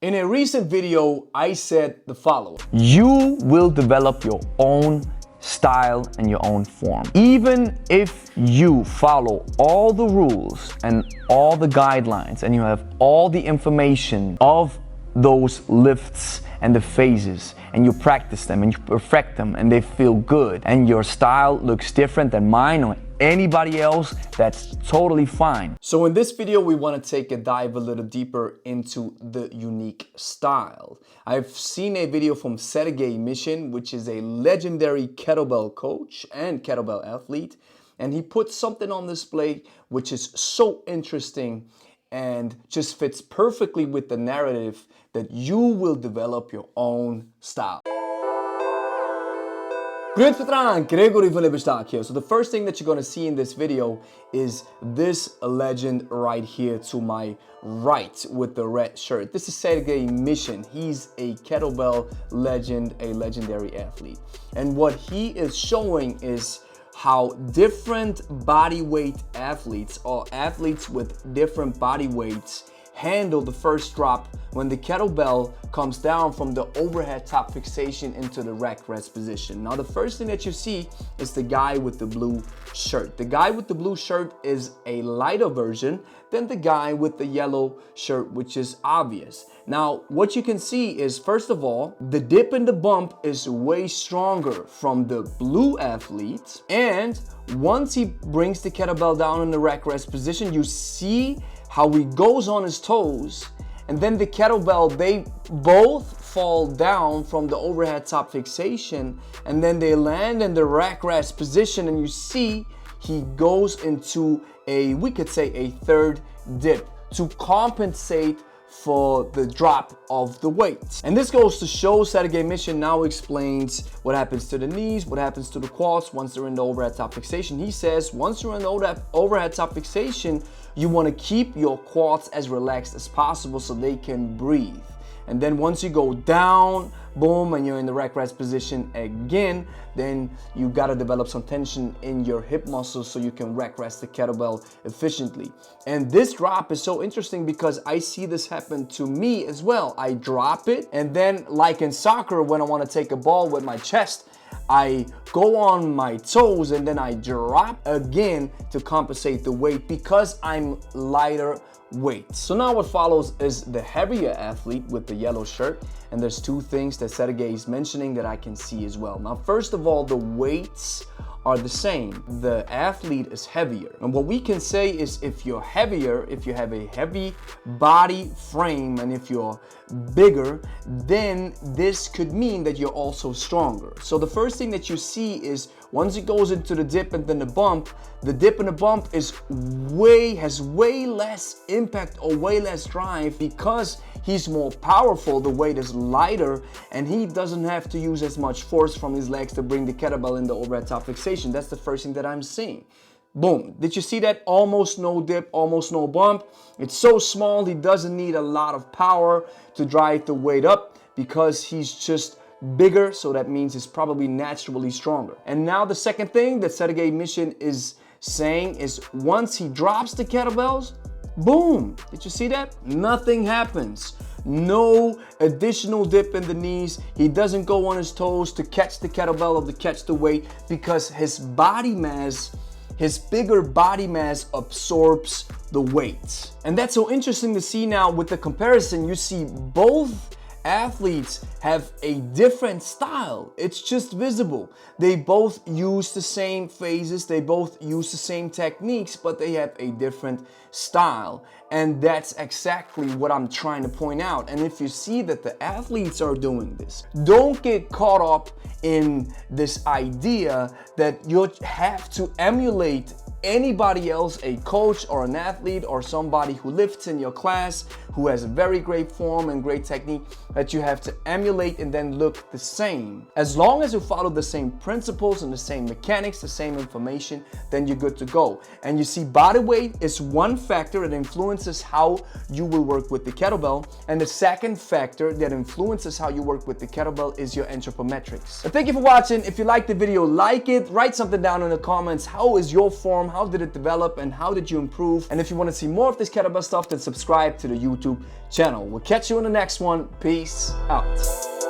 In a recent video, I said the following. You will develop your own style and your own form. Even if you follow all the rules and all the guidelines and you have all the information of those lifts and the phases, and you practice them and you perfect them and they feel good, and your style looks different than mine or anybody else, that's totally fine. So in this video, we want to take a dive a little deeper into the unique style. I've seen a video from SERGEY MISHIN, which is a legendary kettlebell coach and kettlebell athlete. And he put something on display which is so interesting and just fits perfectly with the narrative that you will develop your own style. Gregory from Lebe here. So the first thing that you're going to see in this video is this legend right here to my right with the red shirt. This is SERGEY MISHIN. He's a kettlebell legend, a legendary athlete. And what he is showing is how different body weight athletes or athletes with different body weights handle the first drop when the kettlebell comes down from the overhead top fixation into the rack rest position. Now the first thing that you see is the guy with the blue shirt. The guy with the blue shirt is a lighter version than the guy with the yellow shirt, which is obvious. Now what you can see is, first of all, the dip and the bump is way stronger from the blue athlete, and once he brings the kettlebell down in the rack rest position, you see how he goes on his toes, and then the kettlebell, they both fall down from the overhead top fixation, and then they land in the rack rest position, and you see he goes into a, we could say, a third dip to compensate for the drop of the weight. And this goes to show, SERGEY MISHIN now explains what happens to the knees, what happens to the quads once they're in the overhead top fixation. He says once you're in the overhead top fixation, you want to keep your quads as relaxed as possible so they can breathe. And then once you go down, boom, and you're in the rack rest position again, then you got to develop some tension in your hip muscles so you can rack rest the kettlebell efficiently. And this drop is so interesting because I see this happen to me as well. I drop it, and then like in soccer, when I want to take a ball with my chest, I go on my toes and then I drop again to compensate the weight because I'm lighter weight. So now what follows is the heavier athlete with the yellow shirt, and there's two things that SERGEY is mentioning that I can see as well. Now first of all, the weights are the same. The athlete is heavier, and what we can say is if you're heavier, if you have a heavy body frame, and if you're bigger, then this could mean that you're also stronger. So the first thing that you see is once it goes into the dip and then the bump, the dip and the bump has way less impact or way less drive because he's more powerful, the weight is lighter, and he doesn't have to use as much force from his legs to bring the kettlebell in the overhead top fixation. That's the first thing that I'm seeing. Boom. Did you see that? Almost no dip, almost no bump. It's so small, he doesn't need a lot of power to drive the weight up because he's just bigger, so that means he's probably naturally stronger. And now the second thing that SERGEY MISHIN is saying is once he drops the kettlebells, boom. Did you see that? Nothing happens. No additional dip in the knees. He doesn't go on his toes to catch the kettlebell or to catch the weight because his body mass, his bigger body mass absorbs the weight. And that's so interesting to see now with the comparison. You see both athletes have a different style. It's just visible. They both use the same phases, they both use the same techniques, but they have a different style. And that's exactly what I'm trying to point out. And if you see that the athletes are doing this, don't get caught up in this idea that you have to emulate anybody else, a coach or an athlete or somebody who lifts in your class, who has a very great form and great technique, that you have to emulate and then look the same. As long as you follow the same principles and the same mechanics, the same information, then you're good to go. And you see, body weight is one factor that influences how you will work with the kettlebell, and the second factor that influences how you work with the kettlebell is your anthropometrics. Thank you for watching. If you liked the video, like it, write something down in the comments. How is your form? from? How did it develop and how did you improve? And if you want to see more of this kettlebell stuff, then subscribe to the YouTube channel. We'll catch you in the next one. Peace out.